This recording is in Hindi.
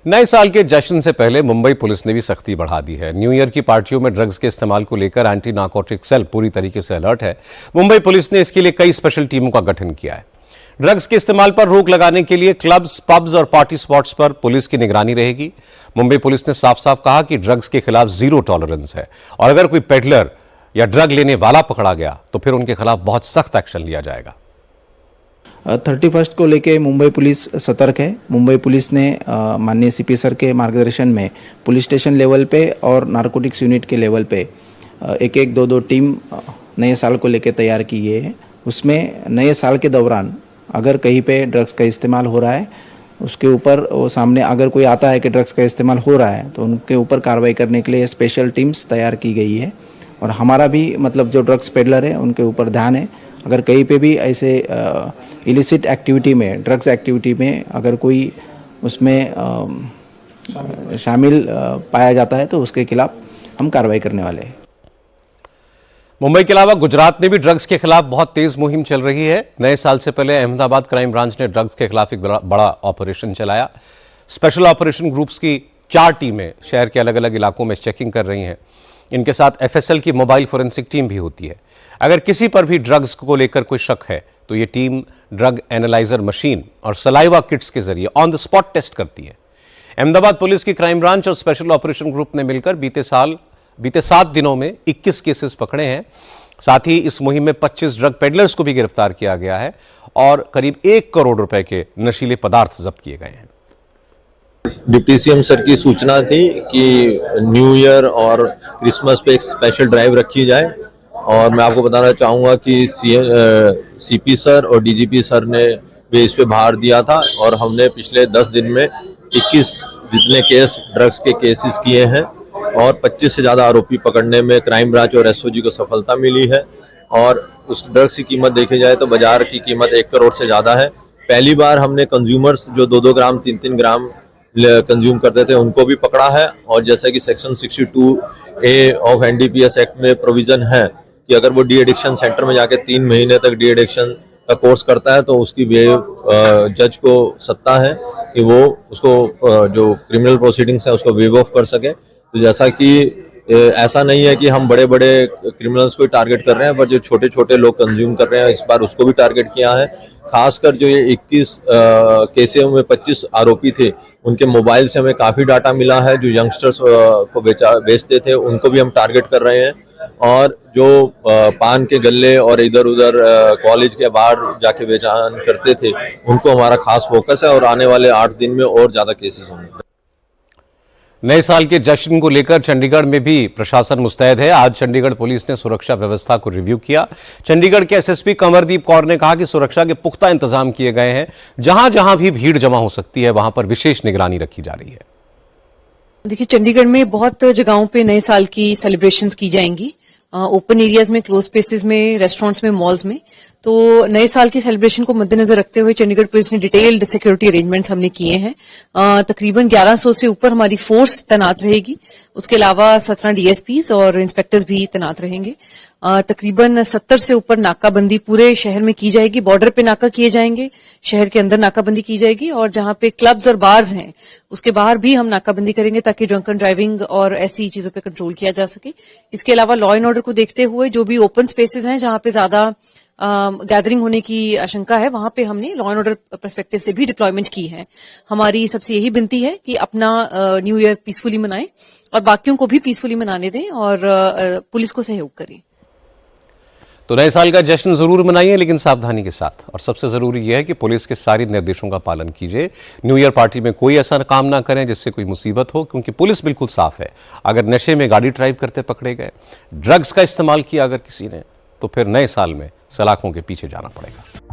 नए साल के जश्न से पहले मुंबई पुलिस ने भी सख्ती बढ़ा दी है। न्यू ईयर की पार्टियों में ड्रग्स के इस्तेमाल को लेकर एंटी नार्कोटिक सेल पूरी तरीके से अलर्ट है। मुंबई पुलिस ने इसके लिए कई स्पेशल टीमों का गठन किया है। ड्रग्स के इस्तेमाल पर रोक लगाने के लिए क्लब्स, पब्स और पार्टी स्पॉट्स पर पुलिस की निगरानी रहेगी। मुंबई पुलिस ने साफ साफ कहा कि ड्रग्स के खिलाफ जीरो टॉलरेंस है और अगर कोई पेडलर या ड्रग लेने वाला पकड़ा गया तो फिर उनके खिलाफ बहुत सख्त एक्शन लिया जाएगा। 31 को लेके मुंबई पुलिस सतर्क है। मुंबई पुलिस ने माननीय सीपी सर के मार्गदर्शन में पुलिस स्टेशन लेवल पे और नारकोटिक्स यूनिट के लेवल पे एक दो टीम नए साल को लेके तैयार की है। उसमें नए साल के दौरान अगर कहीं पे ड्रग्स का इस्तेमाल हो रहा है, उसके ऊपर वो सामने अगर कोई आता है कि ड्रग्स का इस्तेमाल हो रहा है तो उनके ऊपर कार्रवाई करने के लिए स्पेशल टीम्स तैयार की गई है। और हमारा भी मतलब जो ड्रग्स पेडलर है उनके ऊपर ध्यान है। अगर कहीं पे भी ऐसे इलिसिट एक्टिविटी में, ड्रग्स एक्टिविटी में अगर कोई उसमें शामिल पाया जाता है तो उसके खिलाफ हम कार्रवाई करने वाले हैं। मुंबई के अलावा गुजरात में भी ड्रग्स के खिलाफ बहुत तेज मुहिम चल रही है। नए साल से पहले अहमदाबाद क्राइम ब्रांच ने ड्रग्स के खिलाफ एक बड़ा ऑपरेशन चलाया। स्पेशल ऑपरेशन ग्रुप्स की 4 टीमें शहर के अलग अलग इलाकों में चेकिंग कर रही हैं। इनके साथ एफएसएल की मोबाइल फोरेंसिक टीम भी होती है। अगर किसी पर भी ड्रग्स को लेकर कोई शक है तो ये टीम ड्रग एनालाइजर मशीन और सलाइवा किट्स के जरिए ऑन द स्पॉट टेस्ट करती है। अहमदाबाद पुलिस की क्राइम ब्रांच और स्पेशल ऑपरेशन ग्रुप ने मिलकर बीते 7 दिनों में 21 केसेस पकड़े हैं। साथ ही इस मुहिम में 25 ड्रग पेडलर्स को भी गिरफ्तार किया गया है और करीब 1 करोड़ रुपए के नशीले पदार्थ जब्त किए गए हैं। डिप्टी सीएम सर की सूचना थी कि न्यू ईयर और क्रिसमस पे एक स्पेशल ड्राइव रखी जाए और मैं आपको बताना चाहूँगा कि सीपी सर और डीजीपी सर ने भी इस पे भार दिया था और हमने पिछले 10 दिन में 21 जितने केस ड्रग्स के केसेस किए हैं और 25 से ज़्यादा आरोपी पकड़ने में क्राइम ब्रांच और एसओजी को सफलता मिली है। और उस ड्रग्स की कीमत देखी जाए तो बाजार की कीमत 1 करोड़ से ज़्यादा है। पहली बार हमने कंज्यूमर्स जो 2-2 ग्राम 3-3 ग्राम कंज्यूम करते थे उनको भी पकड़ा है। और जैसे कि section 62A of NDPS act में प्रोविजन है कि अगर वो डी एडिक्शन सेंटर में जाके 3 महीने तक डी एडिक्शन का कोर्स करता है तो उसकी जज को सत्ता है कि वो उसको जो क्रिमिनल प्रोसीडिंग्स है उसको वेव ऑफ कर सके। तो जैसा कि ऐसा नहीं है कि हम बड़े बड़े क्रिमिनल्स को टारगेट कर रहे हैं, पर जो छोटे छोटे लोग कंज्यूम कर रहे हैं इस बार उसको भी टारगेट किया है। खासकर जो ये 21 केसों में 25 आरोपी थे उनके मोबाइल से हमें काफ़ी डाटा मिला है। जो यंगस्टर्स को बेचते थे उनको भी हम टारगेट कर रहे हैं और जो पान के गल्ले और इधर उधर कॉलेज के बाहर जाके बेचान करते थे उनको हमारा खास फोकस है और आने वाले 8 दिन में और ज़्यादा केसेस होंगे। नए साल के जश्न को लेकर चंडीगढ़ में भी प्रशासन मुस्तैद है। आज चंडीगढ़ पुलिस ने सुरक्षा व्यवस्था को रिव्यू किया। चंडीगढ़ के एसएसपी कंवरदीप कौर ने कहा कि सुरक्षा के पुख्ता इंतजाम किए गए हैं। जहां जहां भी भीड़ जमा हो सकती है वहां पर विशेष निगरानी रखी जा रही है। देखिए, चंडीगढ़ में बहुत जगहों पे नए साल की सेलिब्रेशंस की जाएंगी, ओपन एरियाज में, क्लोज स्पेसेस में, रेस्टोरेंट्स में, मॉल्स में। तो नए साल की सेलिब्रेशन को मद्देनजर रखते हुए चंडीगढ़ पुलिस ने डिटेल्ड सिक्योरिटी अरेंजमेंट्स हमने किए हैं। तकरीबन 1100 से ऊपर हमारी फोर्स तैनात रहेगी। उसके अलावा 17 डीएसपीज और इंस्पेक्टर्स भी तैनात रहेंगे। तकरीबन 70 से ऊपर नाकाबंदी पूरे शहर में की जाएगी। बॉर्डर पे नाका किए जाएंगे, शहर के अंदर नाकाबंदी की जाएगी और जहां पे क्लब्स और बार्स हैं उसके बाहर भी हम नाकाबंदी करेंगे ताकि ड्रंकन ड्राइविंग और ऐसी चीजों पे कंट्रोल किया जा सके। इसके अलावा लॉ एंड ऑर्डर को देखते हुए जो भी ओपन स्पेसेस हैं जहां पे ज्यादा गैदरिंग होने की आशंका है वहां पे हमने लॉ एंड ऑर्डर पर्सपेक्टिव से भी डिप्लॉयमेंट की है। हमारी सबसे यही विनती है कि अपना न्यू ईयर पीसफुली मनाएं और बाकियों को भी पीसफुली मनाने दें और पुलिस को सहयोग करें। तो नए साल का जश्न जरूर मनाइए लेकिन सावधानी के साथ, और सबसे जरूरी यह है कि पुलिस के सारे निर्देशों का पालन कीजिए। न्यू ईयर पार्टी में कोई ऐसा काम ना करें जिससे कोई मुसीबत हो, क्योंकि पुलिस बिल्कुल साफ है। अगर नशे में गाड़ी ड्राइव करते पकड़े गए, ड्रग्स का इस्तेमाल किया अगर किसी ने, तो फिर नए साल में सलाखों के पीछे जाना पड़ेगा।